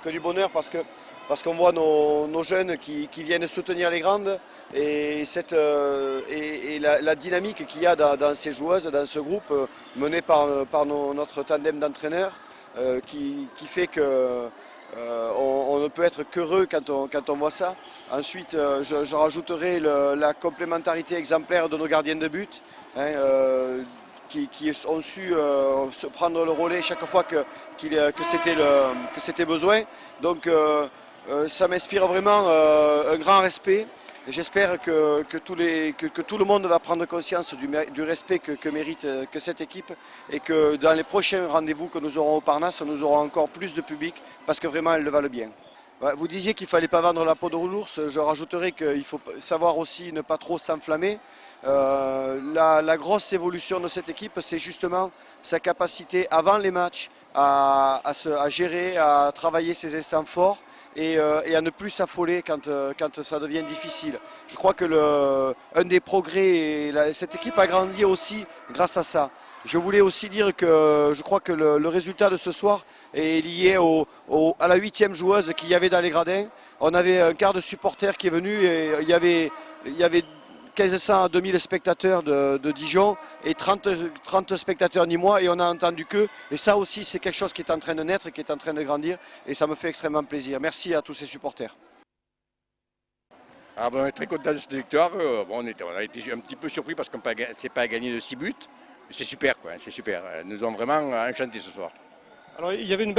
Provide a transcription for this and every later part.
que du bonheur parce qu'on voit nos jeunes qui viennent soutenir les grandes et la dynamique qu'il y a dans ces joueuses, dans ce groupe mené par notre tandem d'entraîneurs qui fait que on ne peut être qu'heureux quand on voit ça. Ensuite, je rajouterai la complémentarité exemplaire de nos gardiens de but, hein, qui ont su se prendre le relais chaque fois que c'était besoin. Donc ça m'inspire vraiment un grand respect. J'espère que tout le monde va prendre conscience du respect que mérite que cette équipe et que dans les prochains rendez-vous que nous aurons au Parnasse, nous aurons encore plus de public parce que vraiment elles le valent bien. Vous disiez qu'il ne fallait pas vendre la peau de l'ours, je rajouterai qu'il faut savoir aussi ne pas trop s'enflammer. La grosse évolution de cette équipe, c'est justement sa capacité avant les matchs à gérer, à travailler ses instants forts et à ne plus s'affoler quand ça devient difficile. Je crois que un des progrès, cette équipe a grandi aussi grâce à ça. Je voulais aussi dire que je crois que le résultat de ce soir est lié à la 8e joueuse qu'il y avait dans les gradins. On avait un quart de supporters qui est venu et il y avait 1500 à 2000 spectateurs de Dijon et 30 spectateurs nîmois et on a entendu qu'eux. Et ça aussi c'est quelque chose qui est en train de naître, qui est en train de grandir et ça me fait extrêmement plaisir. Merci à tous ces supporters. Ah ben, on est très content de cette victoire. On a été un petit peu surpris parce qu'on ne s'est pas gagné de 6 buts. C'est super, quoi, c'est super. Ils nous ont vraiment enchantés ce soir. Alors il y avait un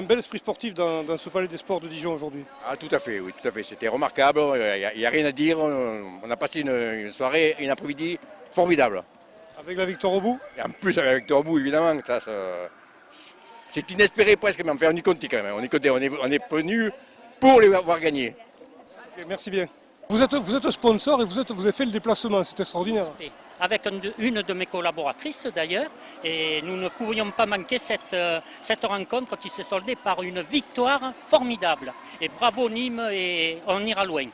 bel esprit sportif dans ce palais des sports de Dijon aujourd'hui. Ah tout à fait, oui, tout à fait. C'était remarquable, il n'y a rien à dire. On a passé une soirée, une après-midi formidable. Avec la victoire au bout? Et en plus avec la victoire au bout, évidemment, c'est inespéré presque, mais enfin, on y comptait quand même. On est venu pour les avoir gagnés. Okay, merci bien. Vous êtes sponsor et vous avez fait le déplacement, c'est extraordinaire. Avec une de mes collaboratrices d'ailleurs, et nous ne pouvions pas manquer cette rencontre qui s'est soldée par une victoire formidable. Et bravo Nîmes, et on ira loin.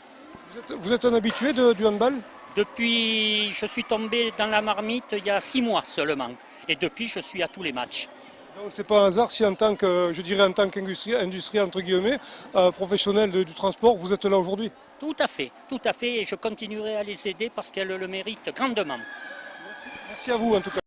Vous êtes un habitué du handball? Depuis, je suis tombé dans la marmite il y a 6 mois seulement, et depuis je suis à tous les matchs. Donc c'est pas un hasard si en tant qu'industrie entre guillemets, professionnel du transport, vous êtes là aujourd'hui? Tout à fait, et je continuerai à les aider parce qu'elles le méritent grandement. Merci à vous en tout cas.